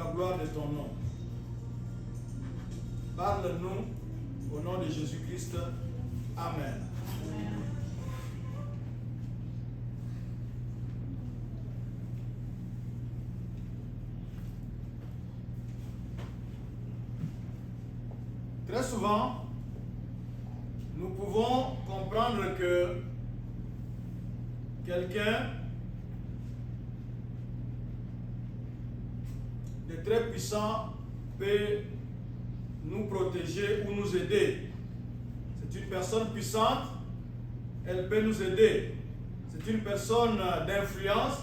la gloire de ton nom. Parle-nous au nom de Jésus-Christ. Amen. Très souvent, nous pouvons comprendre que quelqu'un de très puissant peut nous protéger ou nous aider. C'est une personne puissante, elle peut nous aider. C'est une personne d'influence,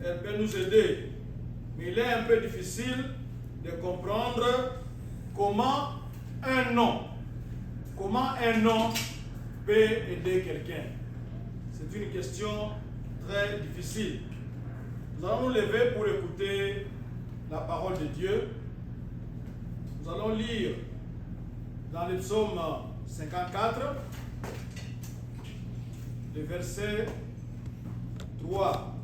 elle peut nous aider. Mais il est un peu difficile de comprendre comment un nom peut aider quelqu'un. C'est une question très difficile. Nous allons nous lever pour écouter la parole de Dieu. Nous allons lire dans le psaume 54, le verset 3.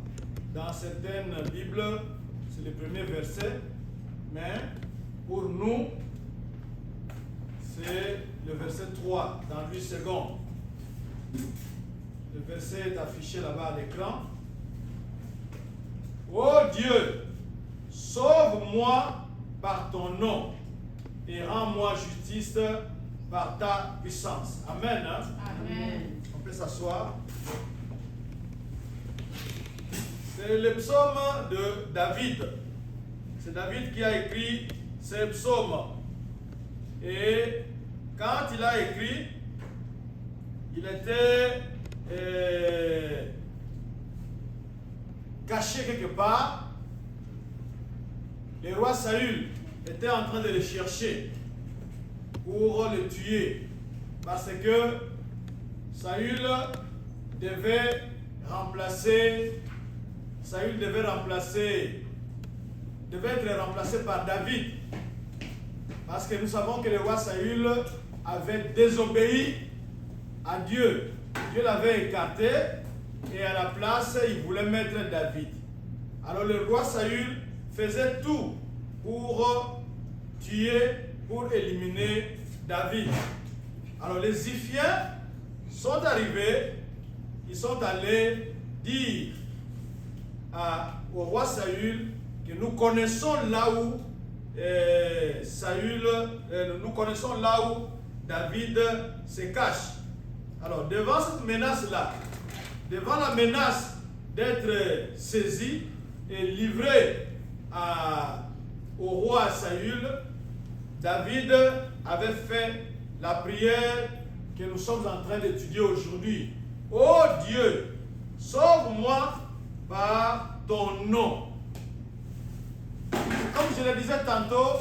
Dans certaines Bibles, c'est le premier verset, mais pour nous, c'est le verset 3 dans 8 secondes. Le verset est affiché là-bas à l'écran. Ô Dieu, sauve-moi par ton nom et rends-moi justice par ta puissance. Amen. Hein? Amen. On peut s'asseoir. C'est le psaume de David. C'est David qui a écrit ce psaume. Et quand il a écrit, il était caché quelque part. Le roi Saül était en train de le chercher pour le tuer. Parce que Saül devait être remplacé par David. Parce que nous savons que le roi Saül avait désobéi à Dieu. Dieu l'avait écarté et à la place, il voulait mettre David. Alors le roi Saül faisait tout pour tuer, pour éliminer David. Alors les Ziphiens sont arrivés, ils sont allés dire au roi Saül que nous connaissons là où nous connaissons là où David se cache. Alors, devant cette menace-là, devant la menace d'être saisi et livré au roi Saül, David avait fait la prière que nous sommes en train d'étudier aujourd'hui. Ô Dieu, sauve-moi par ton nom. Comme je le disais tantôt,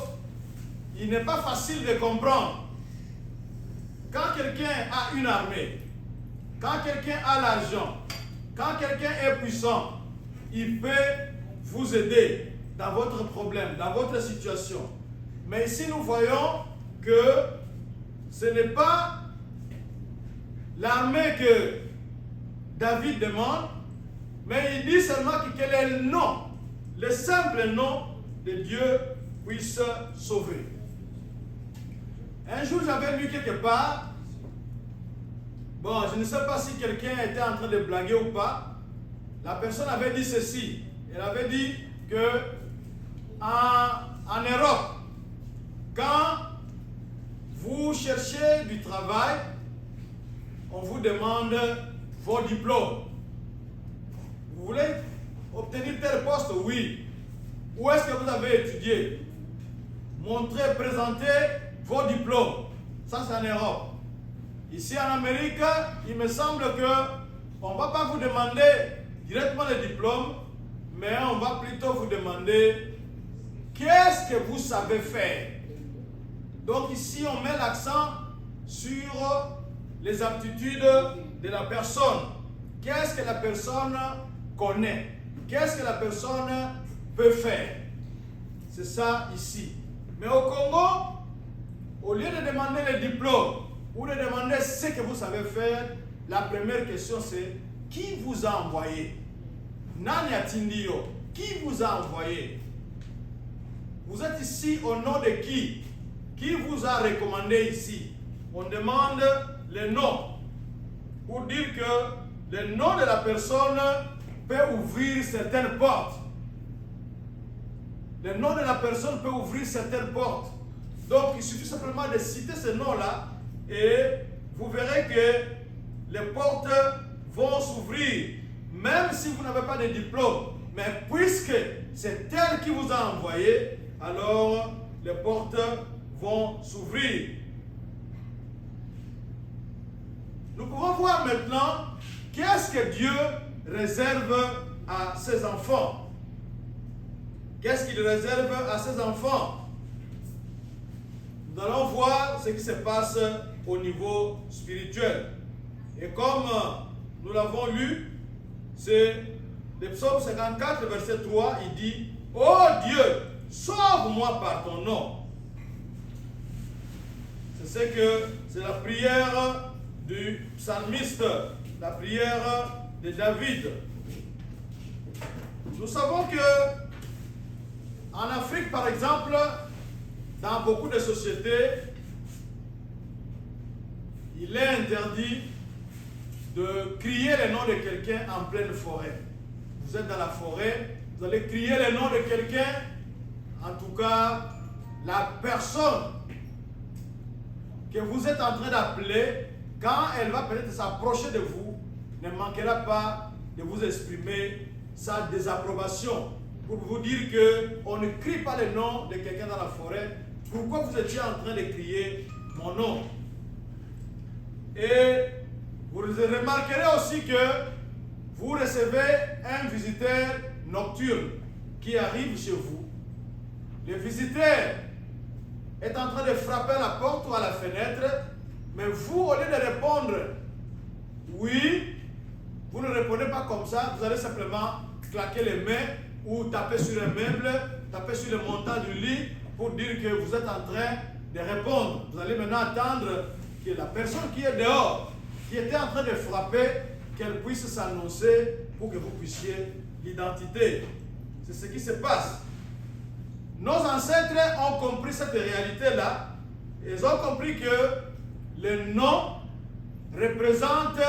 il n'est pas facile de comprendre. Quand quelqu'un a une armée, quand quelqu'un a l'argent, quand quelqu'un est puissant, il peut vous aider dans votre problème, dans votre situation. Mais ici, nous voyons que ce n'est pas l'armée que David demande, mais il dit seulement quel est le nom, le simple nom de Dieu puisse sauver. Un jour, j'avais lu quelque part, bon, je ne sais pas si quelqu'un était en train de blaguer ou pas, la personne avait dit ceci, elle avait dit que en Europe, quand vous cherchez du travail, on vous demande vos diplômes. Vous voulez obtenir tel poste? Oui. Où est-ce que vous avez étudié? Montrez, présentez vos diplômes. Ça, c'est en Europe. Ici, en Amérique, il me semble qu'on ne va pas vous demander directement le diplôme, mais on va plutôt vous demander qu'est-ce que vous savez faire. Donc ici, on met l'accent sur les aptitudes de la personne. Qu'est-ce que la personne connaît? Qu'est-ce que la personne peut faire? C'est ça ici. Mais au Congo, au lieu de demander le diplôme ou de demander ce que vous savez faire, la première question c'est qui vous a envoyé? Nani atindio? Qui vous a envoyé? vous êtes ici au nom de qui? Qui vous a recommandé ici? On demande le nom pour dire que le nom de la personne peut ouvrir certaines portes. Le nom de la personne peut ouvrir certaines portes. Donc, il suffit simplement de citer ce nom-là et vous verrez que les portes vont s'ouvrir, même si vous n'avez pas de diplôme. Mais puisque c'est elle qui vous a envoyé, alors les portes vont s'ouvrir. Nous pouvons voir maintenant qu'est-ce que Dieu réserve à ses enfants. Qu'est-ce qu'il réserve à ses enfants? Nous allons voir ce qui se passe au niveau spirituel. Et comme nous l'avons lu, c'est le psaume 54, verset 3, il dit « Ô Dieu, sauve-moi par ton nom ». C'est la prière du psalmiste, la prière de David. Nous savons que en Afrique, par exemple, dans beaucoup de sociétés, il est interdit de crier le nom de quelqu'un en pleine forêt. Vous êtes dans la forêt, vous allez crier le nom de quelqu'un, en tout cas, la personne que vous êtes en train d'appeler, quand elle va peut-être s'approcher de vous, ne manquera pas de vous exprimer sa désapprobation pour vous dire qu'on ne crie pas le nom de quelqu'un dans la forêt. Pourquoi vous étiez en train de crier mon nom? Et vous remarquerez aussi que vous recevez un visiteur nocturne qui arrive chez vous. Le visiteur est en train de frapper à la porte ou à la fenêtre, mais vous, au lieu de répondre oui, vous ne répondez pas comme ça, vous allez simplement claquer les mains ou taper sur un meuble, taper sur le montant du lit pour dire que vous êtes en train de répondre. Vous allez maintenant attendre que la personne qui est dehors, qui était en train de frapper, qu'elle puisse s'annoncer pour que vous puissiez l'identité. C'est ce qui se passe. Nos ancêtres ont compris cette réalité-là. Ils ont compris que le nom représente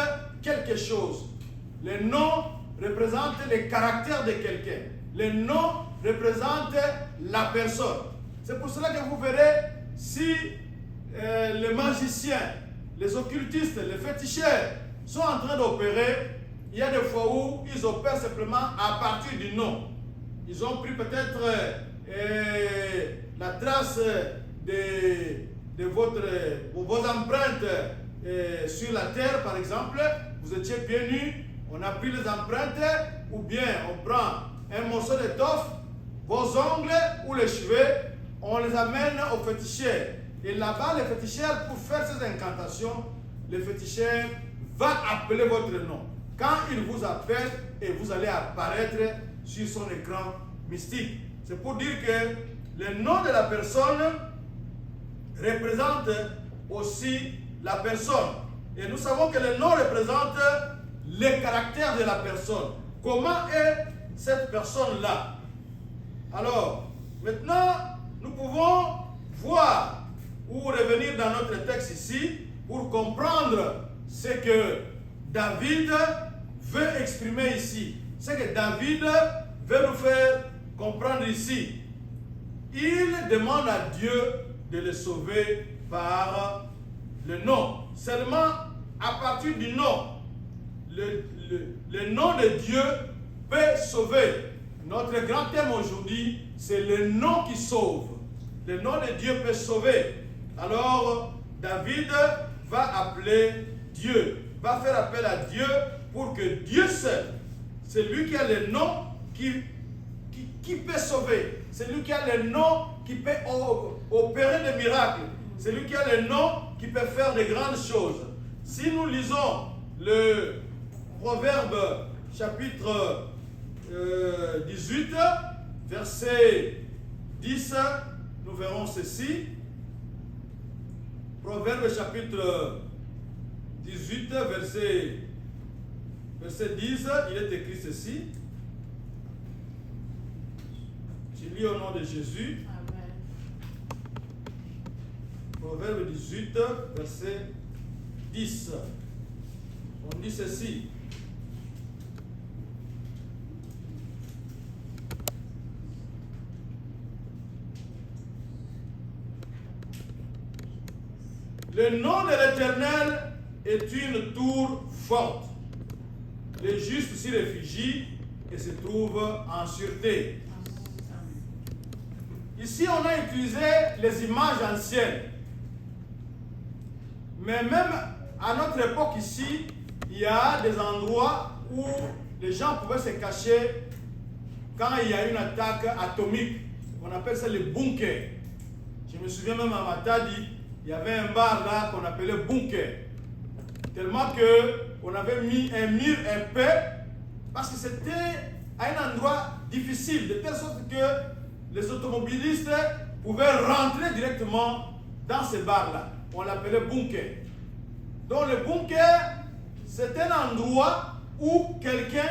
quelque chose. Le nom représente le caractère de quelqu'un. Le nom représente la personne. C'est pour cela que vous verrez si les magiciens, les occultistes, les féticheurs sont en train d'opérer, il y a des fois où ils opèrent simplement à partir du nom. Ils ont pris peut-être la trace de vos empreintes sur la terre, par exemple. Vous étiez pieds nus, on a pris les empreintes, ou bien on prend un morceau d'étoffe, vos ongles ou les cheveux, on les amène au féticheur. Et là-bas, le féticheur, pour faire ces incantations, le féticheur va appeler votre nom. Quand il vous appelle, et vous allez apparaître sur son écran mystique. C'est pour dire que le nom de la personne représente aussi la personne. Et nous savons que le nom représente le caractère de la personne. Comment est cette personne-là? Alors, maintenant, nous pouvons voir ou revenir dans notre texte ici pour comprendre ce que David veut exprimer ici. Ce que David veut nous faire comprendre ici. Il demande à Dieu de le sauver par le nom. Seulement à partir du nom. Le nom de Dieu peut sauver. Notre grand thème aujourd'hui, c'est le nom qui sauve. Le nom de Dieu peut sauver. Alors, David va appeler Dieu, va faire appel à Dieu pour que Dieu seul, c'est lui qui a le nom qui peut sauver. C'est lui qui a le nom qui peut opérer des miracles. C'est lui qui a le nom qui peut faire de grandes choses. Si nous lisons le Proverbe chapitre 18, verset 10, nous verrons ceci. Proverbe chapitre 18, verset 10, il est écrit ceci. Je lis au nom de Jésus. Amen. Proverbe 18, verset 10. On dit ceci. Le nom de l'Éternel est une tour forte. Les justes s'y réfugient et se trouvent en sûreté. Ici, on a utilisé les images anciennes. Mais même à notre époque ici, il y a des endroits où les gens pouvaient se cacher quand il y a une attaque atomique. On appelle ça les bunkers. Je me souviens même à Matadi, il y avait un bar là qu'on appelait bunker. Tellement qu'on avait mis un mur épais parce que c'était à un endroit difficile, de telle sorte que les automobilistes pouvaient rentrer directement dans ce bar-là. On l'appelait bunker. Donc le bunker, c'est un endroit où quelqu'un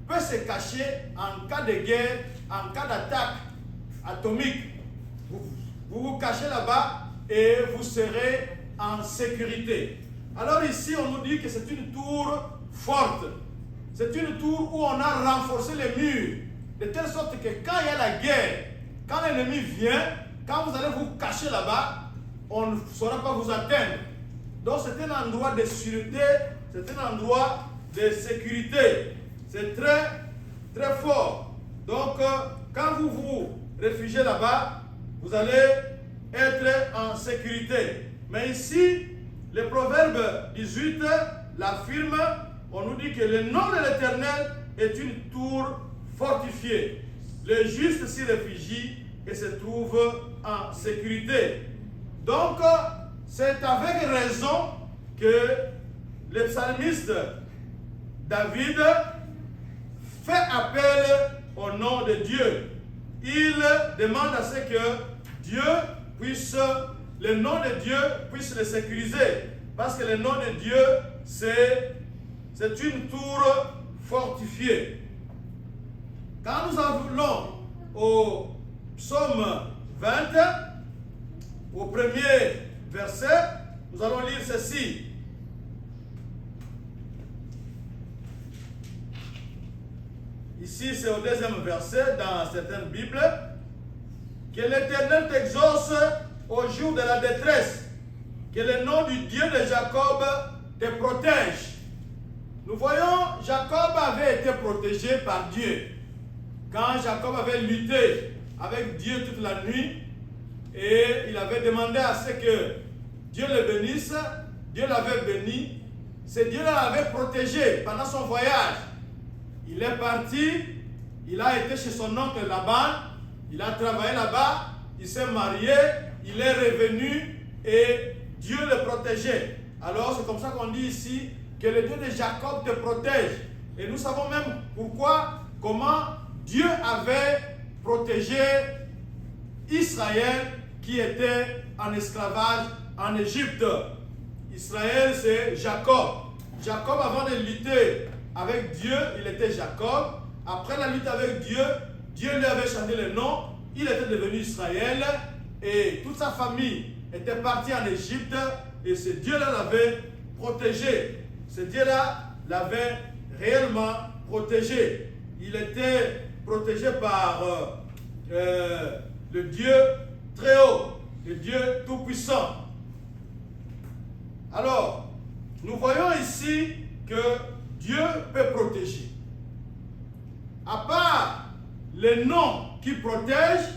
peut se cacher en cas de guerre, en cas d'attaque atomique. Vous vous cachez là-bas et vous serez en sécurité. Alors ici, on nous dit que c'est une tour forte. C'est une tour où on a renforcé les murs, de telle sorte que quand il y a la guerre, quand l'ennemi vient, quand vous allez vous cacher là-bas, on ne saura pas vous atteindre. Donc c'est un endroit de sûreté, c'est un endroit de sécurité. C'est très, très fort. Donc quand vous vous réfugiez là-bas, vous allez être en sécurité. Mais ici, le Proverbe 18 l'affirme, on nous dit que le nom de l'Éternel est une tour fortifiée. Les justes s'y réfugient et se trouvent en sécurité. Donc, c'est avec raison que le psalmiste David fait appel au nom de Dieu. Il demande à ce que Dieu puisse, le nom de Dieu puisse le sécuriser. Parce que le nom de Dieu, c'est une tour fortifiée. Quand nous allons au psaume 20, au premier verset, nous allons lire ceci. Ici, c'est au deuxième verset dans certaines Bibles. Que l'Éternel t'exauce au jour de la détresse. Que le nom du Dieu de Jacob te protège. Nous voyons, Jacob avait été protégé par Dieu. Quand Jacob avait lutté avec Dieu toute la nuit, et il avait demandé à ce que Dieu le bénisse, Dieu l'avait béni, ce Dieu-là l'avait protégé pendant son voyage. Il est parti, il a été chez son oncle Laban, il a travaillé là-bas, il s'est marié, il est revenu et Dieu le protégeait. Alors c'est comme ça qu'on dit ici que le Dieu de Jacob te protège. Et nous savons même pourquoi, comment Dieu avait protégé Israël qui était en esclavage en Égypte. Israël, c'est Jacob. Jacob, avant de lutter avec Dieu, il était Jacob. Après la lutte avec Dieu, Dieu lui avait changé le nom. Il était devenu Israël. Et toute sa famille était partie en Égypte. Et ce Dieu-là l'avait protégé. Ce Dieu-là l'avait réellement protégé. Il était protégé par le Dieu très haut, le Dieu tout-puissant. Alors, nous voyons ici que Dieu peut protéger. À part les noms qui protègent,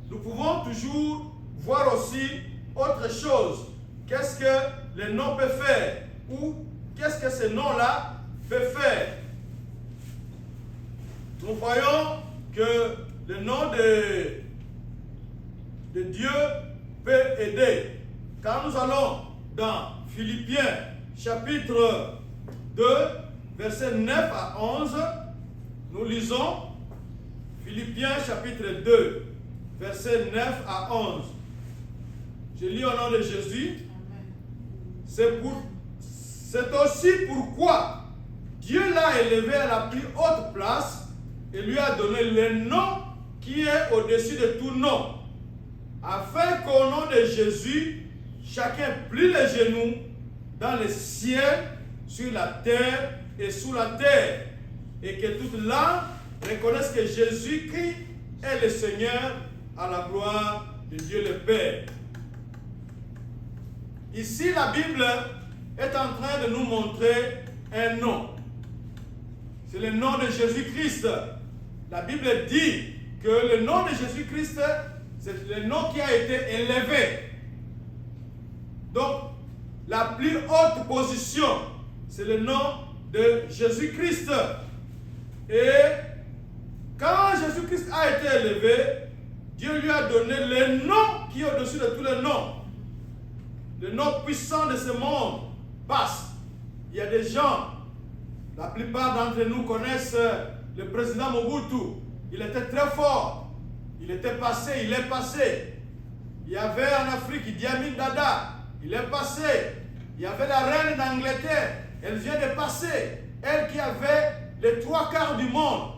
nous pouvons toujours voir aussi autre chose. Qu'est-ce que les noms peuvent faire? Ou qu'est-ce que ces noms-là peuvent faire? Nous voyons que le nom de Dieu peut aider. Quand nous allons dans Philippiens chapitre 2, versets 9 à 11, nous lisons Philippiens chapitre 2, versets 9 à 11. Je lis au nom de Jésus. C'est aussi pourquoi Dieu l'a élevé à la plus haute place et lui a donné le nom qui est au-dessus de tout nom, afin qu'au nom de Jésus, chacun plie les genoux dans le ciel, sur la terre et sous la terre, et que toute langue reconnaisse que Jésus-Christ est le Seigneur, à la gloire de Dieu le Père. Ici, la Bible est en train de nous montrer un nom. C'est le nom de Jésus-Christ. La Bible dit que le nom de Jésus-Christ, c'est le nom qui a été élevé. Donc, la plus haute position, c'est le nom de Jésus-Christ. Et quand Jésus-Christ a été élevé, Dieu lui a donné le nom qui est au-dessus de tous les noms. Le nom puissant de ce monde passe. Il y a des gens, la plupart d'entre nous connaissent le président Mobutu. Il était très fort. Il était passé, il est passé. Il y avait en Afrique Idi Amin Dada. Il est passé. Il y avait la reine d'Angleterre. Elle vient de passer. Elle qui avait les 3/4 du monde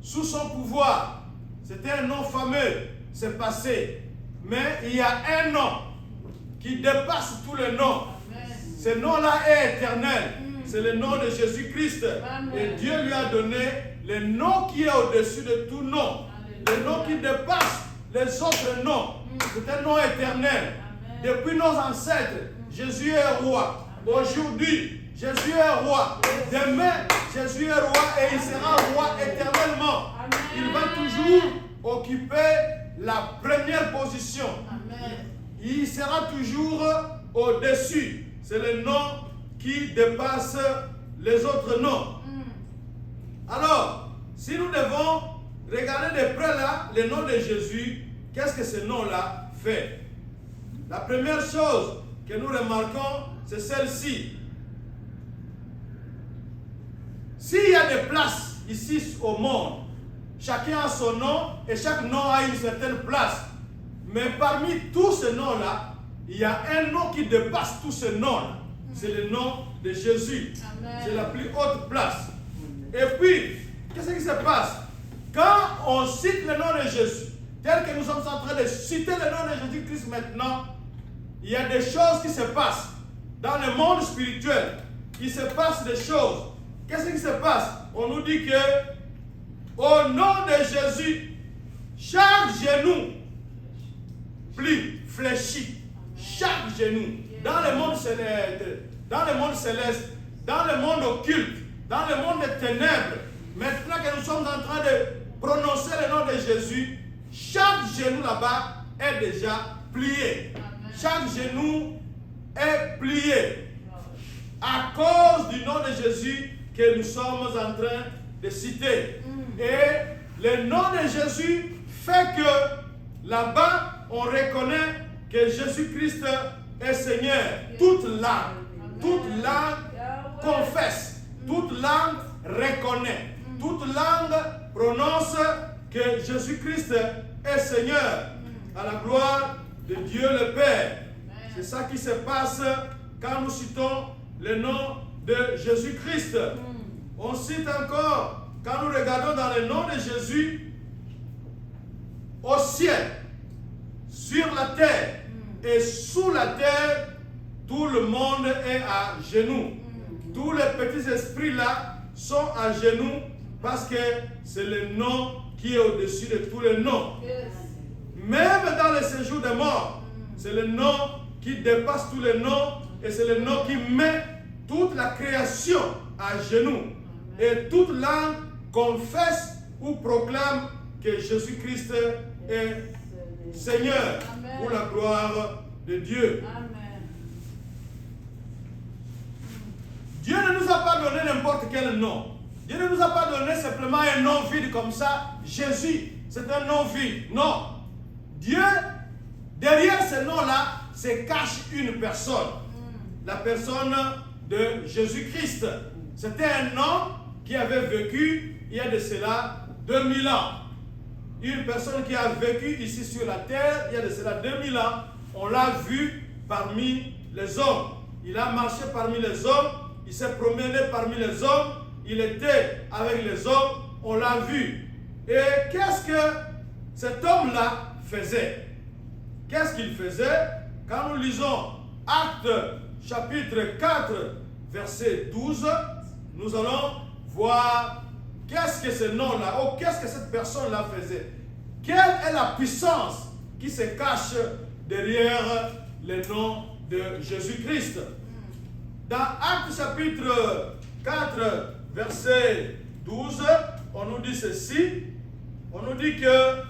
sous son pouvoir. C'était un nom fameux. C'est passé. Mais il y a un nom qui dépasse tous les noms. Ce nom-là est éternel. C'est le nom de Jésus-Christ. Et Dieu lui a donné le nom qui est au-dessus de tout nom. Le nom qui dépasse les autres noms. C'est un nom éternel. Depuis nos ancêtres, Jésus est roi. Aujourd'hui, Jésus est roi. Demain, Jésus est roi et il sera roi éternellement. Il va toujours occuper la première position. Il sera toujours au-dessus. C'est le nom qui dépasse les autres noms. Alors, si nous devons regarder de près là, le nom de Jésus, qu'est-ce que ce nom-là fait? La première chose que nous remarquons, c'est celle-ci. S'il y a des places ici au monde, chacun a son nom et chaque nom a une certaine place. Mais parmi tous ces noms-là, il y a un nom qui dépasse tous ces noms-là. C'est le nom de Jésus. C'est la plus haute place. Et puis, qu'est-ce qui se passe? Quand on cite le nom de Jésus, tel que nous sommes en train de citer le nom de Jésus-Christ maintenant, il y a des choses qui se passent. Dans le monde spirituel, il se passe des choses. Qu'est-ce qui se passe? On nous dit que, au nom de Jésus, chaque genou plie, fléchit. Chaque genou. Dans le monde céleste, dans le monde occulte, dans le monde des ténèbres, maintenant que nous sommes en train de prononcer le nom de Jésus, chaque genou là-bas est déjà plié. Amen. Chaque genou est plié à cause du nom de Jésus que nous sommes en train de citer. Et le nom de Jésus fait que là-bas, on reconnaît que Jésus-Christ est Seigneur. Toute langue confesse, toute langue reconnaît, toute langue prononce que Jésus-Christ est Seigneur, à la gloire de Dieu le Père. C'est ça qui se passe quand nous citons le nom de Jésus-Christ. On cite encore, quand nous regardons dans le nom de Jésus, au ciel, sur la terre et sous la terre, tout le monde est à genoux. Tous les petits esprits là sont à genoux parce que c'est le nom qui est au-dessus de tous les noms. Même dans le séjour des morts, c'est le nom qui dépasse tous les noms et c'est le nom qui met toute la création à genoux. Et toute langue confesse ou proclame que Jésus-Christ est Seigneur. Amen. Pour la gloire de Dieu. Amen. Dieu ne nous a pas donné n'importe quel nom. Dieu ne nous a pas donné simplement un nom vide comme ça. Jésus, c'est un nom vide. Non. Dieu, derrière ce nom-là, se cache une personne. La personne de Jésus-Christ. C'était un homme qui avait vécu il y a de cela 2000 ans. Une personne qui a vécu ici sur la terre il y a de cela 2000 ans. On l'a vu parmi les hommes. Il a marché parmi les hommes. Il s'est promené parmi les hommes. Il était avec les hommes. On l'a vu. Et qu'est-ce que cet homme-là faisait? Qu'est-ce qu'il faisait? Quand nous lisons Actes chapitre 4, verset 12, nous allons voir qu'est-ce que ce nom-là, ou qu'est-ce que cette personne-là faisait. Quelle est la puissance qui se cache derrière le nom de Jésus-Christ. Dans Actes chapitre 4, verset 12, on nous dit ceci. On nous dit que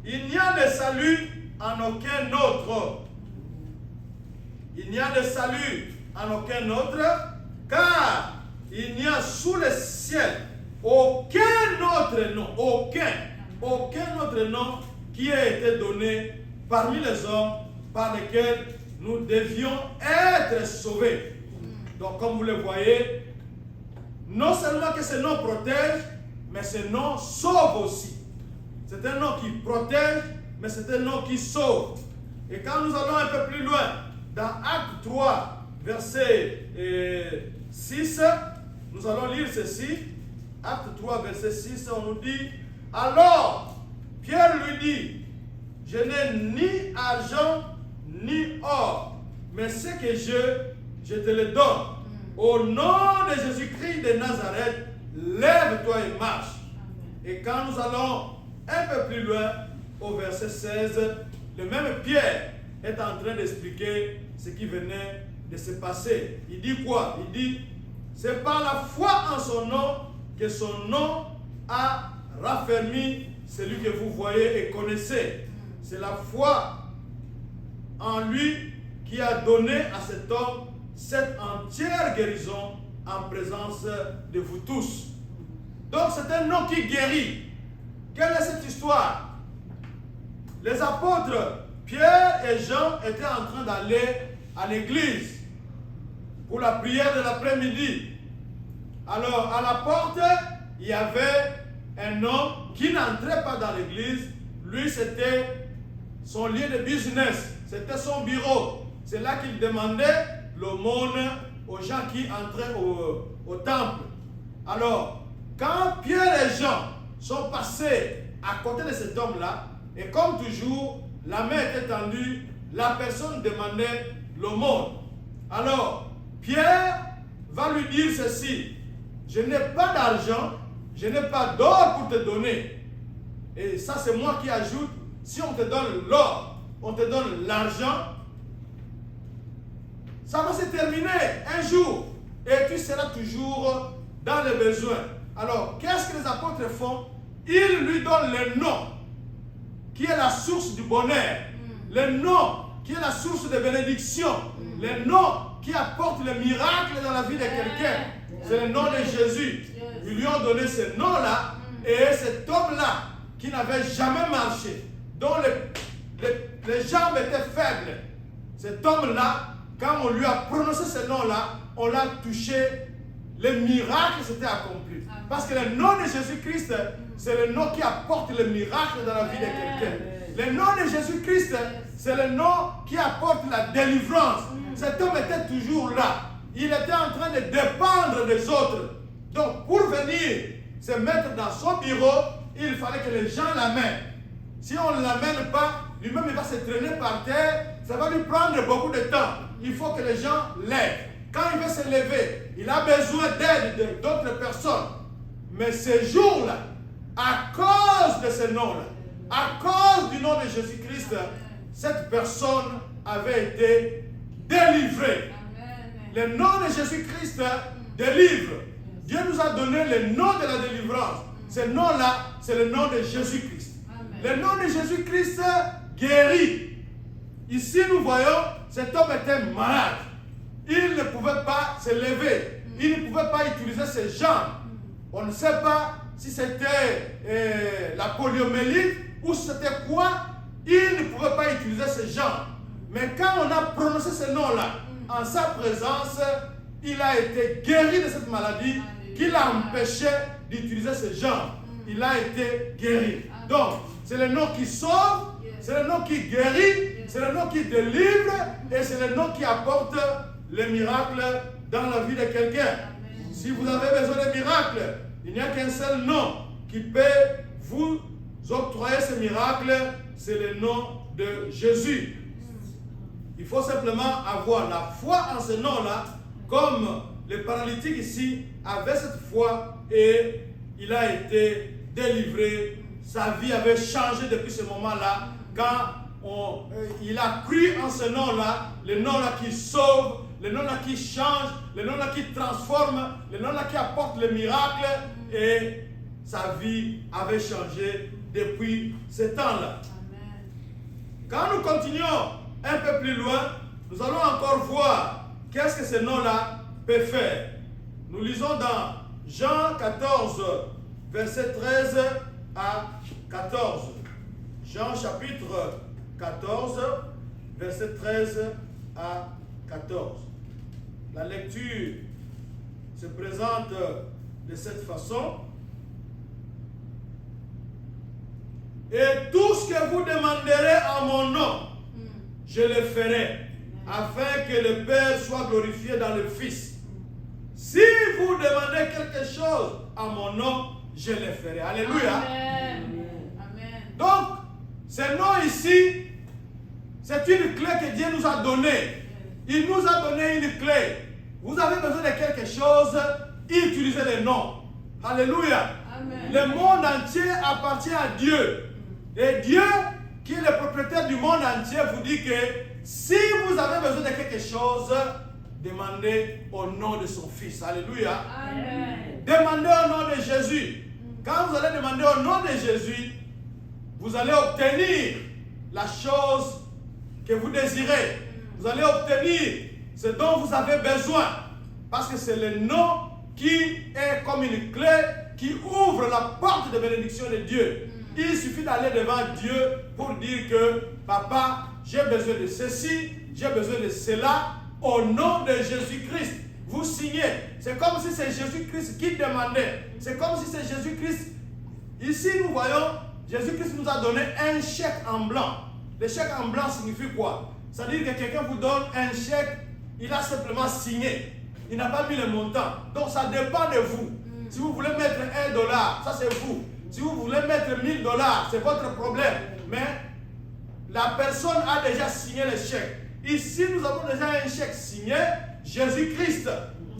il n'y a de salut en aucun autre. Il n'y a de salut en aucun autre, car il n'y a sous le ciel aucun autre nom, aucun autre nom qui a été donné parmi les hommes par lesquels nous devions être sauvés. Donc comme vous le voyez, non seulement que ce nom protège, mais ce nom sauve aussi. C'est un nom qui protège, mais c'est un nom qui sauve. Et quand nous allons un peu plus loin, dans Acte 3, verset 6, nous allons lire ceci. Acte 3, verset 6, on nous dit, alors Pierre lui dit, je n'ai ni argent ni or, mais ce que je te le donne. Au nom de Jésus-Christ de Nazareth, lève-toi et marche. Et quand nous allons un peu plus loin, au verset 16, le même Pierre est en train d'expliquer ce qui venait de se passer. Il dit quoi? Il dit, c'est par la foi en son nom que son nom a raffermi celui que vous voyez et connaissez. C'est la foi en lui qui a donné à cet homme cette entière guérison en présence de vous tous. Donc c'est un nom qui guérit. Quelle est cette histoire? Les apôtres Pierre et Jean étaient en train d'aller à l'église pour la prière de l'après-midi. Alors à la porte, il y avait un homme qui n'entrait pas dans l'église. Lui, c'était son lieu de business, c'était son bureau. C'est là qu'il demandait l'aumône aux gens qui entraient au temple. Alors, quand Pierre et Jean sont passés à côté de cet homme-là, et comme toujours, la main était tendue, la personne demandait l'aumône. Alors, Pierre va lui dire ceci, je n'ai pas d'argent, je n'ai pas d'or pour te donner. Et ça, c'est moi qui ajoute, si on te donne l'or, on te donne l'argent, ça va se terminer un jour et tu seras toujours dans les besoins. Alors, qu'est-ce que les apôtres font? Ils lui donnent le nom qui est la source du bonheur, le nom qui est la source de bénédiction, le nom qui apporte le miracle dans la vie de quelqu'un. C'est le nom de Jésus. Ils lui ont donné ce nom-là et cet homme-là qui n'avait jamais marché, dont les jambes étaient faibles, cet homme-là, quand on lui a prononcé ce nom-là, on l'a touché, le miracle s'était accompli. Parce que le nom de Jésus-Christ, c'est le nom qui apporte le miracle dans la vie de quelqu'un. Le nom de Jésus-Christ, c'est le nom qui apporte la délivrance. Cet homme était toujours là. Il était en train de dépendre des autres. Donc, pour venir se mettre dans son bureau, il fallait que les gens l'amènent. Si on ne l'amène pas, lui-même il va se traîner par terre, ça va lui prendre beaucoup de temps. Il faut que les gens l'aident. Quand il veut se lever, il a besoin d'aide d'autres personnes. Mais ce jour-là, à cause de ce nom-là, à cause du nom de Jésus-Christ, cette personne avait été délivrée. Le nom de Jésus-Christ délivre. Dieu nous a donné le nom de la délivrance. Ce nom-là, c'est le nom de Jésus-Christ. Le nom de Jésus-Christ guérit. Ici, nous voyons, cet homme était malade. Il ne pouvait pas se lever. Il ne pouvait pas utiliser ses jambes. On ne sait pas si c'était la poliomyélite ou c'était quoi. Il ne pouvait pas utiliser ses jambes. Mais quand on a prononcé ce nom-là, en sa présence, il a été guéri de cette maladie qui l'a empêché d'utiliser ses jambes. Il a été guéri. Donc, c'est le nom qui sauve, c'est le nom qui guérit, c'est le nom qui délivre et c'est le nom qui apporte les miracles dans la vie de quelqu'un. Si vous avez besoin de miracles, il n'y a qu'un seul nom qui peut vous octroyer ce miracle, c'est le nom de Jésus. Il faut simplement avoir la foi en ce nom-là, comme le paralytique ici avait cette foi et il a été délivré. Sa vie avait changé depuis ce moment-là. Quand il a cru en ce nom-là, le nom-là qui sauve, le nom-là qui change, le nom-là qui transforme, le nom-là qui apporte le miracle, et sa vie avait changé depuis ce temps-là. Quand nous continuons un peu plus loin, nous allons encore voir qu'est-ce que ce nom-là peut faire. Nous lisons dans Jean 14, verset 13 à 14. Jean chapitre 14, verset 13 à 14. La lecture se présente de cette façon. Et tout ce que vous demanderez en mon nom, je le ferai, afin que le Père soit glorifié dans le Fils. Si vous demandez quelque chose en mon nom, je le ferai. Alléluia. Amen. Amen. Donc, ce nom ici, c'est une clé que Dieu nous a donnée. Il nous a donné une clé. Vous avez besoin de quelque chose, utilisez le nom. Alléluia. Amen. Le monde entier appartient à Dieu. Et Dieu, qui est le propriétaire du monde entier, vous dit que si vous avez besoin de quelque chose, demandez au nom de son Fils. Alléluia. Amen. Demandez au nom de Jésus. Quand vous allez demander au nom de Jésus, vous allez obtenir la chose que vous désirez. Vous allez obtenir ce dont vous avez besoin. Parce que c'est le nom qui est comme une clé qui ouvre la porte de bénédiction de Dieu. Il suffit d'aller devant Dieu pour dire que papa, j'ai besoin de ceci, j'ai besoin de cela, au nom de Jésus-Christ. Vous signez. C'est comme si c'est Jésus-Christ qui demandait. C'est comme si c'est Jésus-Christ. Ici, nous voyons, Jésus-Christ nous a donné un chèque en blanc. Le chèque en blanc signifie quoi? C'est-à-dire que quelqu'un vous donne un chèque, il a simplement signé. Il n'a pas mis le montant. Donc ça dépend de vous. Si vous voulez mettre $1, ça c'est vous. Si vous voulez mettre $1000, c'est votre problème. Mais la personne a déjà signé le chèque. Ici, nous avons déjà un chèque signé, Jésus-Christ.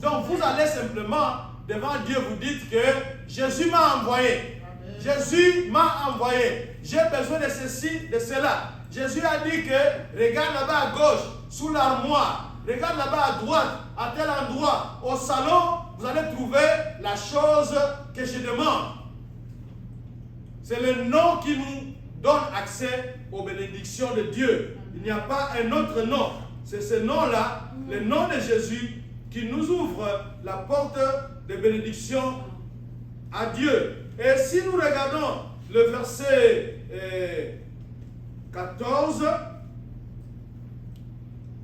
Donc vous allez simplement devant Dieu, vous dites que Jésus m'a envoyé. Jésus m'a envoyé. J'ai besoin de ceci, de cela. Jésus a dit que regarde là-bas à gauche, sous l'armoire. Regarde là-bas à droite, à tel endroit. Au salon, vous allez trouver la chose que je demande. C'est le nom qui nous donne accès aux bénédictions de Dieu. Il n'y a pas un autre nom. C'est ce nom-là, le nom de Jésus, qui nous ouvre la porte de bénédiction à Dieu. Et si nous regardons le verset 14,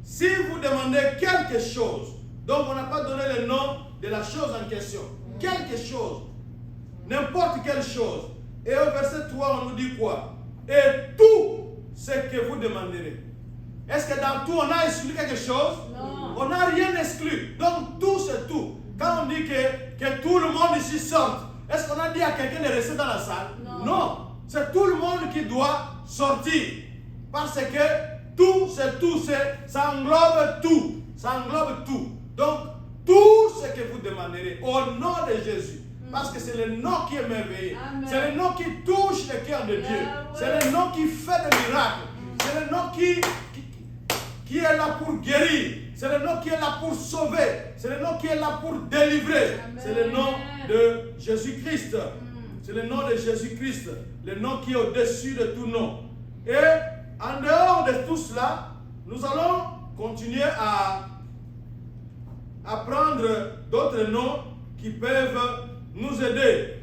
si vous demandez quelque chose, donc on n'a pas donné le nom de la chose en question, quelque chose, n'importe quelle chose. Et au verset 3, on nous dit quoi? Et tout ce que vous demanderez. Est-ce que dans tout, on a exclu quelque chose? Non. On n'a rien exclu. Donc tout, c'est tout. Quand on dit que tout le monde ici sorte, est-ce qu'on a dit à quelqu'un de rester dans la salle? Non. Non. C'est tout le monde qui doit sortir. Parce que tout, c'est tout. Ça englobe tout. Ça englobe tout. Donc, tout ce que vous demanderez au nom de Jésus. Parce que c'est le nom qui est merveilleux. Amen. C'est le nom qui touche le cœur de Dieu. Yahweh. C'est le nom qui fait des miracles. C'est le nom qui est là pour guérir. C'est le nom qui est là pour sauver. C'est le nom qui est là pour délivrer. Amen. C'est le nom de Jésus-Christ. C'est le nom de Jésus-Christ. Le nom qui est au-dessus de tout nom. Et en dehors de tout cela, nous allons continuer à prendre d'autres noms qui peuvent nous aider.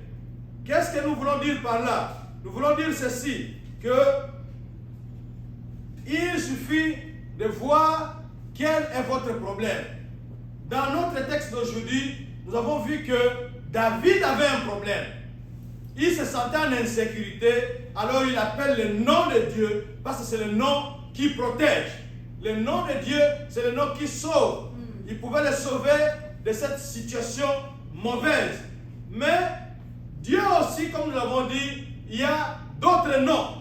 Qu'est-ce que nous voulons dire par là? Nous voulons dire ceci, que il suffit de voir quel est votre problème. Dans notre texte d'aujourd'hui, nous avons vu que David avait un problème. Il se sentait en insécurité, alors il appelle le nom de Dieu, parce que c'est le nom qui protège. Le nom de Dieu, c'est le nom qui sauve. Il pouvait le sauver de cette situation mauvaise. Mais Dieu aussi, comme nous l'avons dit, il y a d'autres noms.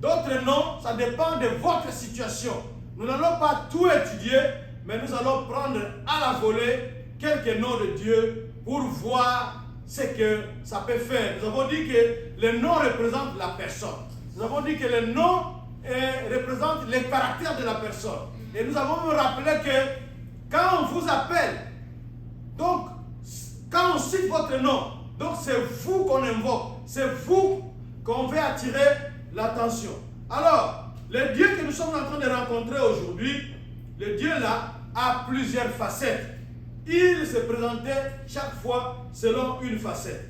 D'autres noms, ça dépend de votre situation. Nous n'allons pas tout étudier, mais nous allons prendre à la volée quelques noms de Dieu pour voir ce que ça peut faire. Nous avons dit que les noms représentent la personne. Nous avons dit que les noms représentent les caractères de la personne. Et nous avons rappelé que quand on vous appelle, donc quand on cite votre nom, donc c'est vous qu'on invoque, c'est vous qu'on veut attirer l'attention. Alors, le Dieu que nous sommes en train de rencontrer aujourd'hui, le Dieu là a plusieurs facettes. Il se présentait chaque fois selon une facette.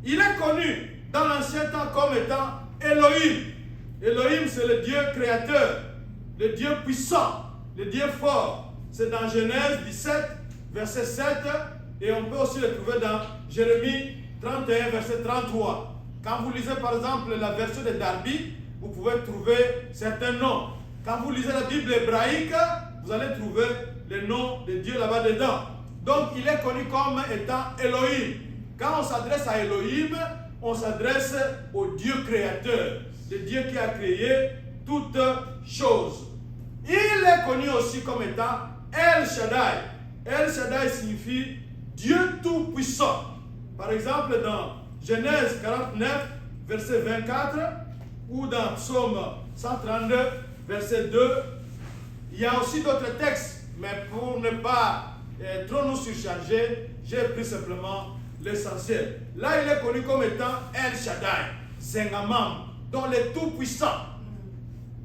Il est connu dans l'ancien temps comme étant Elohim. Elohim, c'est le Dieu créateur, le Dieu puissant, le Dieu fort. C'est dans Genèse 17, verset 7, et on peut aussi le trouver dans Jérémie 31, verset 33. Quand vous lisez par exemple la version de Darby, vous pouvez trouver certains noms. Quand vous lisez la Bible hébraïque, vous allez trouver le nom de Dieu là-bas dedans. Donc il est connu comme étant Elohim. Quand on s'adresse à Elohim, on s'adresse au Dieu créateur, le Dieu qui a créé toutes choses. Il est connu aussi comme étant El Shaddai. El Shaddai signifie Dieu tout-puissant. Par exemple, dans Genèse 49, verset 24, ou dans Psaume 132, verset 2, il y a aussi d'autres textes, mais pour ne pas trop nous surcharger, j'ai pris simplement l'essentiel. Là, il est connu comme étant El Shaddai, Zengamam, donc le tout-puissant.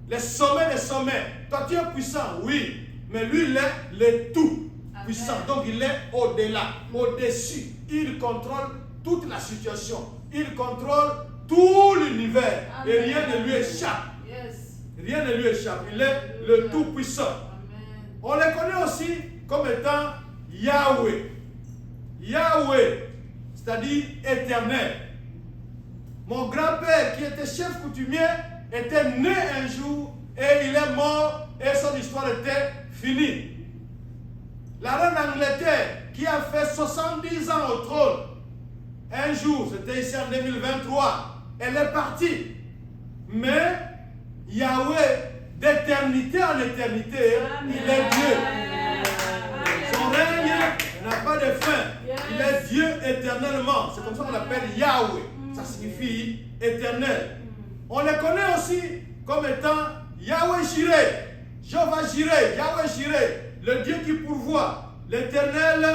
Les sommets des sommets. Toi, tu es puissant, oui, mais lui, il est le tout-puissant. Donc, il est au-delà, au-dessus. Il contrôle toute la situation. Il contrôle tout l'univers. Et rien ne lui échappe. Rien ne lui échappe. Il est le tout-puissant. On le connaît aussi comme étant Yahweh. Yahweh, c'est-à-dire éternel. Mon grand-père, qui était chef coutumier, était né un jour et il est mort et son histoire était finie. La reine d'Angleterre, qui a fait 70 ans au trône, un jour, c'était ici en 2023, elle est partie. Mais Yahweh, d'éternité en éternité, il est Dieu. Son règne n'a pas de fin. Il est Dieu éternellement. C'est comme ça qu'on l'appelle Yahweh. Ça signifie éternel. On le connaît aussi comme étant Yahweh Jireh, Jéhovah Jireh, Yahweh Jireh, le Dieu qui pourvoit, l'éternel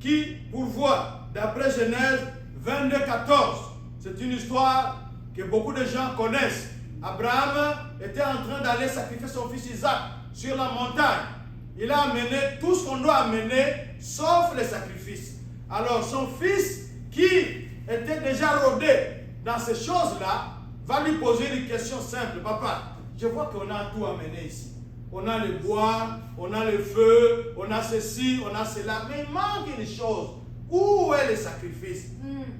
qui pourvoit. D'après Genèse 22, 14. C'est une histoire que beaucoup de gens connaissent. Abraham était en train d'aller sacrifier son fils Isaac sur la montagne. Il a amené tout ce qu'on doit amener, sauf les sacrifices. Alors son fils, qui était déjà rodé dans ces choses-là, va lui poser une question simple. Papa, je vois qu'on a tout amené ici. On a le bois, on a le feu, on a ceci, on a cela. Mais il manque une chose. Où est le sacrifice?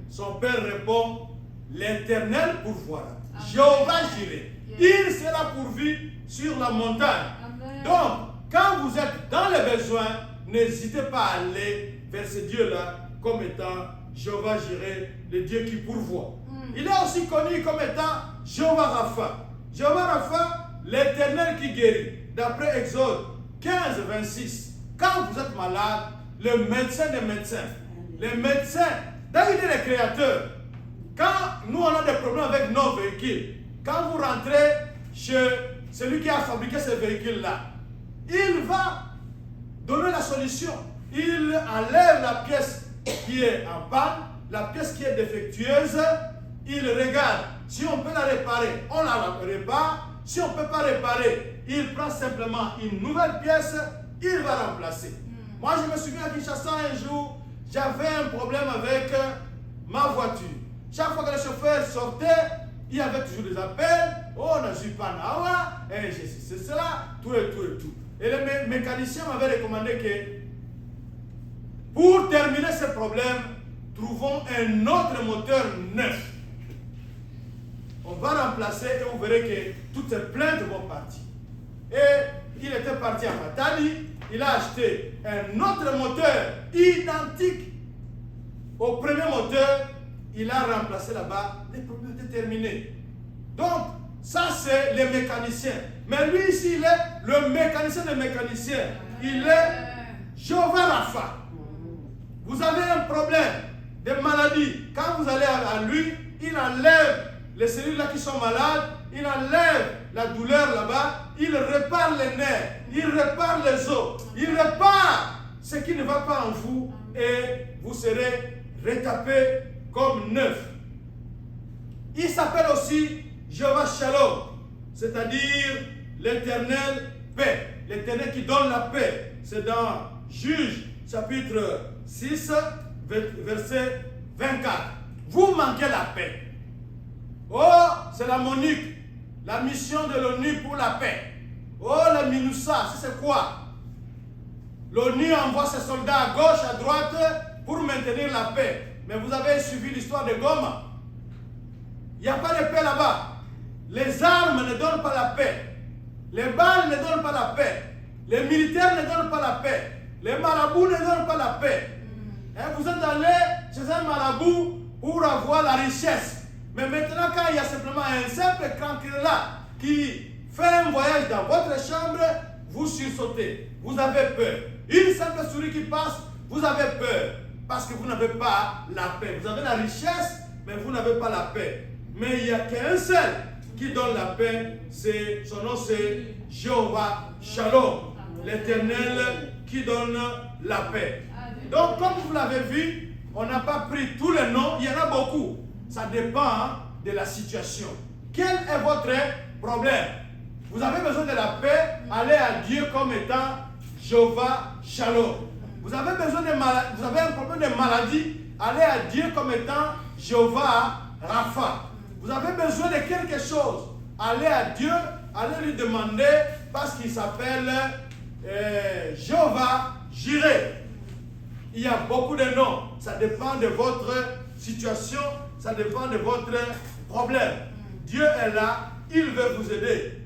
Son père répond, l'Éternel pourvoira. Jéhovah Jireh. Il sera pourvu sur la montagne. Amen. Donc, quand vous êtes dans les besoins, n'hésitez pas à aller vers ce Dieu-là comme étant Jéhovah Jireh, le Dieu qui pourvoit. Il est aussi connu comme étant Jéhovah Rapha. Jéhovah Rapha, l'Éternel qui guérit. D'après Exode 15, 26, quand vous êtes malade, le médecin des médecins, les médecins, David est le créateur. Quand nous on a des problèmes avec nos véhicules, quand vous rentrez chez celui qui a fabriqué ces véhicules-là, il va donner la solution. Il enlève la pièce qui est en panne, la pièce qui est défectueuse, il regarde. Si on peut la réparer, on la répare. Si on ne peut pas réparer, il prend simplement une nouvelle pièce, il va remplacer. Moi, je me souviens à Kinshasa un jour, j'avais un problème avec ma voiture. Chaque fois que le chauffeur sortait, il y avait toujours des appels. Oh, on n'a pas Nawa, c'est cela, tout et tout et tout. Et le mécanicien m'avait recommandé que pour terminer ce problème, trouvons un autre moteur neuf. On va remplacer et vous verrez que toutes ces plaintes vont partir. Et il était parti à Matadi, il a acheté un autre moteur identique au premier moteur, il a remplacé là-bas, les problèmes étaient terminés. Donc, Ça, c'est les mécaniciens. Mais lui, ici, il est le mécanicien des mécaniciens. Il est Jéhovah Rapha. Vous avez un problème de maladie. Quand vous allez à lui, il enlève les cellules là qui sont malades, il enlève la douleur là-bas, il répare les nerfs, il répare les os, il répare ce qui ne va pas en vous et vous serez retapé comme neuf. Il s'appelle aussi Jéhovah Shalom, c'est-à-dire l'éternel paix, l'éternel qui donne la paix. C'est dans Juges chapitre 6, verset 24. Vous manquez la paix. Oh, c'est la MONUC, la mission de l'ONU pour la paix. Oh, la MINUSA, c'est quoi? L'ONU envoie ses soldats à gauche, à droite pour maintenir la paix. Mais vous avez suivi l'histoire de Goma. Il n'y a pas de paix là-bas. Les armes ne donnent pas la paix. Les balles ne donnent pas la paix. Les militaires ne donnent pas la paix. Les marabouts ne donnent pas la paix. Et vous êtes allé chez un marabout pour avoir la richesse. Mais maintenant, quand il y a simplement un simple crank là qui fait un voyage dans votre chambre, vous sursautez. Vous avez peur. Une simple souris qui passe, vous avez peur. Parce que vous n'avez pas la paix. Vous avez la richesse, mais vous n'avez pas la paix. Mais il n'y a qu'un seul qui donne la paix. Son nom c'est Jéhovah Shalom. L'Éternel qui donne la paix. Donc comme vous l'avez vu, on n'a pas pris tous les noms. Il y en a beaucoup. Ça dépend de la situation. Quel est votre problème? Vous avez besoin de la paix, allez à Dieu comme étant Jéhovah Shalom. Vous avez besoin de vous avez un problème de maladie, allez à Dieu comme étant Jéhovah Rapha. Vous avez besoin de quelque chose, allez à Dieu, allez lui demander parce qu'il s'appelle Jéhovah Jireh. Il y a beaucoup de noms, ça dépend de votre situation, ça dépend de votre problème. Dieu est là, il veut vous aider.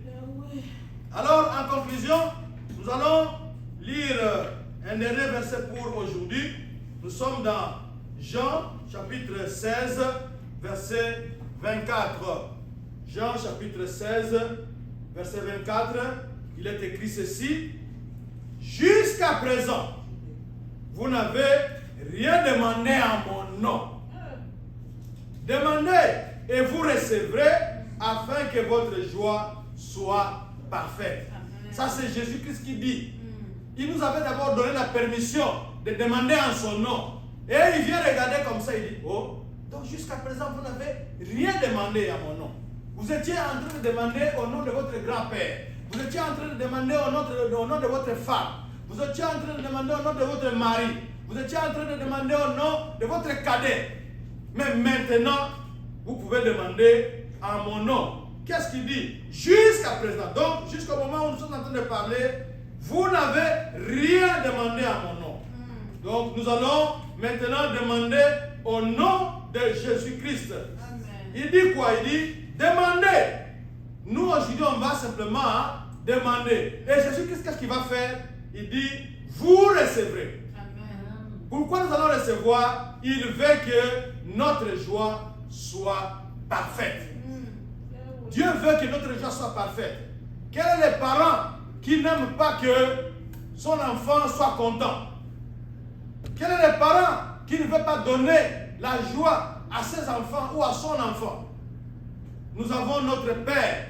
Alors, en conclusion, nous allons lire un dernier verset pour aujourd'hui. Nous sommes dans Jean, chapitre 16, verset 24. Jean, chapitre 16, verset 24. Il est écrit ceci. Jusqu'à présent, vous n'avez rien demandé en mon nom. Demandez et vous recevrez afin que votre joie soit parfaite. Ça, c'est Jésus-Christ qui dit. Il nous avait d'abord donné la permission de demander en son nom. Et il vient regarder comme ça, il dit, oh, donc jusqu'à présent, vous n'avez rien demandé à mon nom. Vous étiez en train de demander au nom de votre grand-père. Vous étiez en train de demander au nom de votre femme. Vous étiez en train de demander au nom de votre mari. Vous étiez en train de demander au nom de votre cadet. Mais maintenant, vous pouvez demander en mon nom. Qu'est-ce qu'il dit? Jusqu'à présent. Donc, jusqu'au moment où nous sommes en train de parler, vous n'avez rien demandé à mon nom. Donc, nous allons maintenant demander au nom de Jésus-Christ. Il dit quoi? Il dit, demandez. Nous, aujourd'hui, on va simplement demander. Et Jésus-Christ, qu'est-ce qu'il va faire? Il dit, vous recevrez. Amen. Pourquoi nous allons recevoir? Il veut que notre joie soit parfaite. Dieu veut que notre joie soit parfaite. Quels sont les parents qui n'aiment pas que son enfant soit content? Quels sont les parents qui ne veulent pas donner la joie à ses enfants ou à son enfant? Nous avons notre Père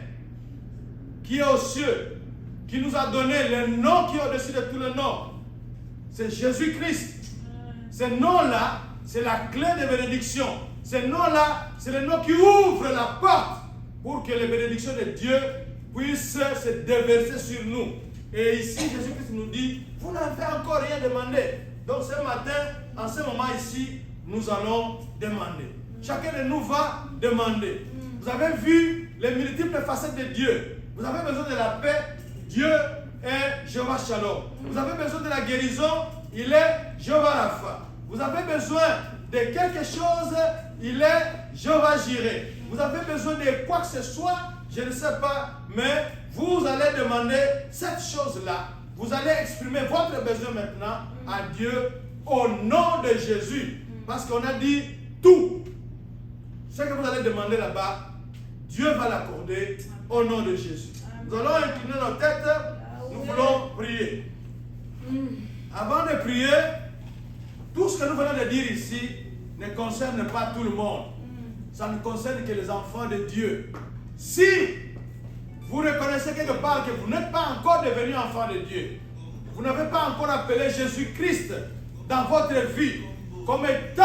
qui est aux cieux, qui nous a donné le nom qui est au-dessus de tous les noms. C'est Jésus-Christ. Ce nom-là, c'est la clé de bénédiction. Ce nom-là, c'est le nom qui ouvre la porte pour que les bénédictions de Dieu puissent se déverser sur nous. Et ici, Jésus-Christ nous dit, vous n'avez encore rien demandé. Donc ce matin, en ce moment ici, nous allons demander. Chacun de nous va demander. Vous avez vu les multiples facettes de Dieu. Vous avez besoin de la paix. Dieu est Jéhovah Shalom. Vous avez besoin de la guérison. Il est Jéhovah Rapha. Vous avez besoin de quelque chose. Il est Jéhovah Jireh. Vous avez besoin de quoi que ce soit. Je ne sais pas. Mais vous allez demander cette chose-là. Vous allez exprimer votre besoin maintenant à Dieu au nom de Jésus. Parce qu'on a dit tout. Ce que vous allez demander là-bas, Dieu va l'accorder au nom de Jésus. Nous allons incliner nos têtes. Nous voulons prier. Avant de prier, tout ce que nous venons de dire ici ne concerne pas tout le monde. Ça ne concerne que les enfants de Dieu. Si vous reconnaissez quelque part que vous n'êtes pas encore devenu enfant de Dieu, vous n'avez pas encore appelé Jésus-Christ dans votre vie comme étant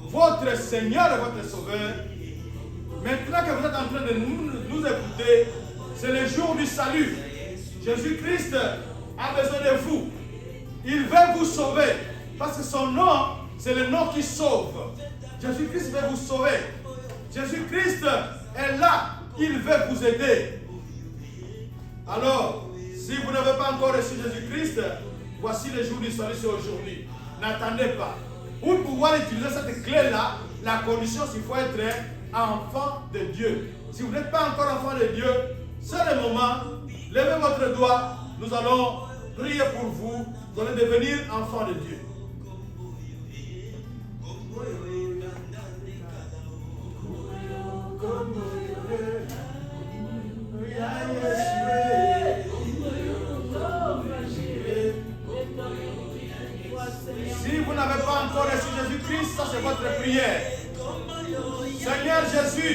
votre Seigneur et votre Sauveur, maintenant que vous êtes en train de nous écouter, c'est le jour du salut. Jésus-Christ a besoin de vous. Il veut vous sauver. Parce que son nom, c'est le nom qui sauve. Jésus-Christ veut vous sauver. Jésus-Christ est là. Il veut vous aider. Alors, si vous n'avez pas encore reçu Jésus-Christ, voici le jour du salut, c'est aujourd'hui. N'attendez pas. Pour pouvoir utiliser cette clé-là, la condition, c'est qu'il faut être enfant de Dieu. Si vous n'êtes pas encore enfant de Dieu, c'est le moment. Levez votre doigt. Nous allons prier pour vous. Vous allez devenir enfant de Dieu. Si vous n'avez pas encore reçu Jésus-Christ, ça c'est votre prière. Seigneur Jésus,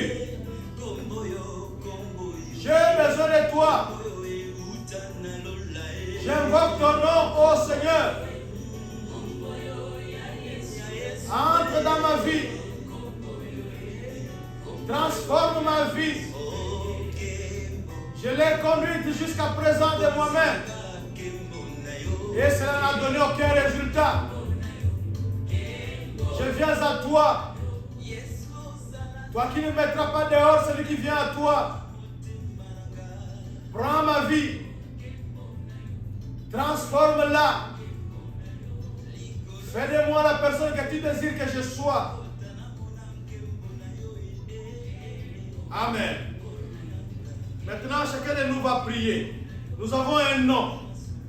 j'ai besoin de toi. J'invoque ton nom, ô Seigneur. Entre dans ma vie. Transforme ma vie. Je l'ai conduite jusqu'à présent de moi-même. Et cela n'a donné aucun résultat. Je viens à toi. Toi qui ne mettras pas dehors celui qui vient à toi. Prends ma vie. Transforme-la. Fais de moi la personne que tu désires que je sois. Amen. Maintenant, chacun de nous va prier. Nous avons un nom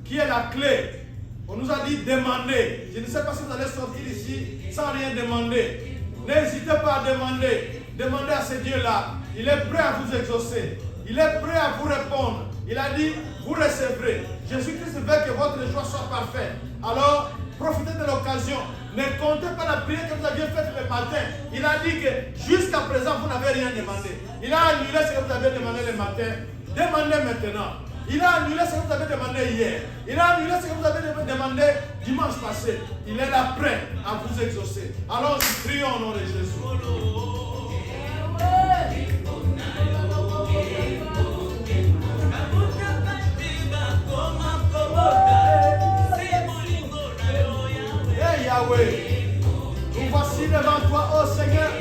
qui est la clé. On nous a dit demander. Je ne sais pas si vous allez sortir ici sans rien demander. N'hésitez pas à demander. Demandez à ce Dieu-là. Il est prêt à vous exaucer. Il est prêt à vous répondre. Il a dit, vous recevrez. Jésus-Christ veut que votre joie soit parfaite. Alors, profitez de l'occasion. Ne comptez pas la prière que vous aviez faite le matin. Il a dit que jusqu'à présent, vous n'avez rien demandé. Il a annulé ce que vous avez demandé le matin. Demandez maintenant. Il a annulé ce que vous avez demandé hier. Il a annulé ce que vous avez demandé dimanche passé. Il est là prêt à vous exaucer. Alors, prions au nom de Jésus. Yahweh, nous voici devant toi, ô Seigneur,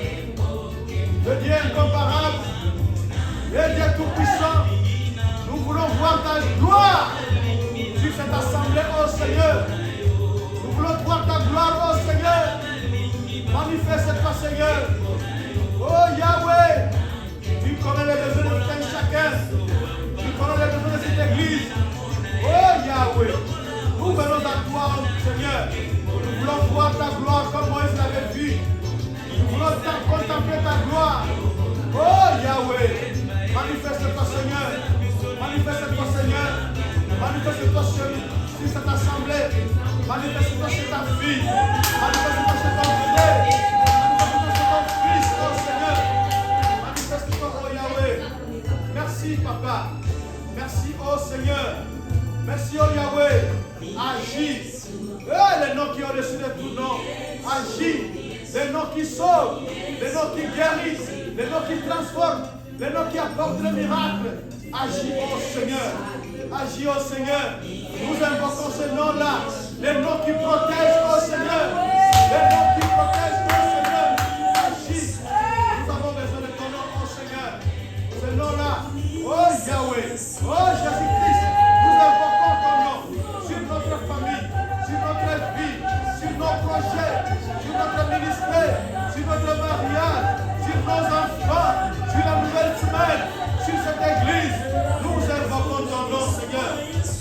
le Dieu incomparable, le Dieu tout-puissant. Nous voulons voir ta gloire sur cette assemblée, ô Seigneur. Nous voulons voir ta gloire, ô Seigneur. Manifeste-toi, Seigneur. Oh Yahweh, tu connais les besoins de tout un chacun. Tu connais les besoins de cette église. Oh Yahweh, nous venons à toi, Seigneur. Nous voulons voir ta gloire comme Moïse l'avait vu. Nous voulons contempler ta gloire. Oh Yahweh, manifeste-toi Seigneur. Manifeste-toi Seigneur. Manifeste-toi sur cette assemblée. Manifeste-toi chez ta fille. Manifeste-toi chez ton frère. Manifeste-toi chez ton fils, oh Seigneur. Manifeste-toi, oh Yahweh. Merci Papa. Merci, oh Seigneur. Merci, oh Yahweh. Agis. Les noms qui ont au-dessus de tout nom. Agis. Les noms qui sauvent. Les noms qui guérissent. Les noms qui transforment. Les noms qui apportent le miracle. Agis, oh Seigneur. Agis, oh Seigneur. Nous invoquons ce nom-là. Les noms qui protègent, oh Seigneur. Les noms qui protègent, oh Seigneur. Agis. Nous avons besoin de ton nom, oh Seigneur. Ce nom-là. Oh Yahweh. Oh Jésus-Christ. Nous invoquons ton nom sur notre famille, sur notre vie, sur nos projets, sur notre ministère, sur notre mariage, sur nos enfants, sur la nouvelle semaine, sur cette église. Nous invoquons ton nom, Seigneur.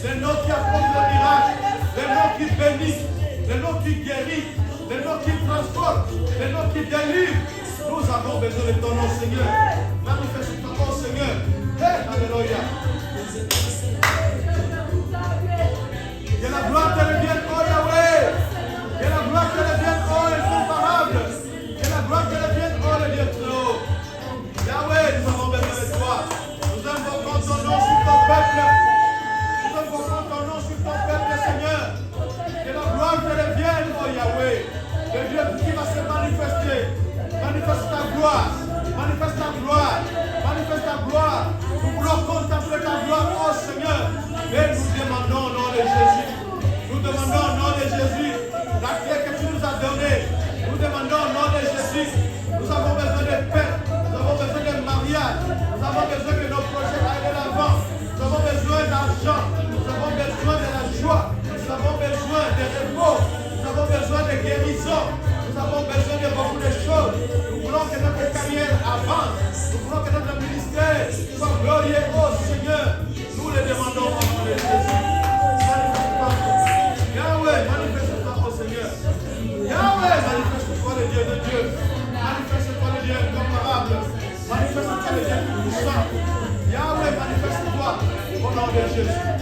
Les noms qui apportent le miracle, les noms qui bénissent, les noms qui guérissent, les noms qui transforment, les noms qui délivrent. Nous avons besoin de ton nom, Seigneur. Manifeste-toi, oh Seigneur. Hey, alléluia. Que la gloire te revienne, oh Yahweh. Que la gloire te revienne, oh incomparable. Que la gloire te revienne, oh le Dieu très haut. Yahweh, nous avons besoin de toi. Nous invoquons ton nom sur ton peuple. Nous invoquons ton nom sur ton peuple, Seigneur. Que la gloire te revienne, oh Yahweh. Le Dieu qui va se manifester. Manifeste ta gloire. Manifeste ta gloire. Manifeste ta gloire. Nous voulons contempler ta gloire, oh Seigneur. Et nous demandons au nom de Jésus. Nous demandons au nom de Jésus la clé que tu nous as donnée. Nous demandons au nom de Jésus. Nous avons besoin de paix. Nous avons besoin de mariage. Nous avons besoin que nos projets aillent de l'avant. Nous avons besoin d'argent. Nous avons besoin de la joie. Nous avons besoin de repos. Nous avons besoin de guérison. Nous avons besoin de beaucoup de choses. Nous voulons que notre carrière avance. Nous voulons que notre ministère soit glorieux, oh Seigneur. Nous le demandons au nom de Jésus. Manifeste-toi. Yahweh, manifeste-toi, oh Seigneur. Yahweh, manifeste-toi, le Dieu de Dieu. Manifeste-toi, le Dieu incomparable. Manifeste-toi, le Dieu puissant. Yahweh, manifeste-toi au nom de Jésus.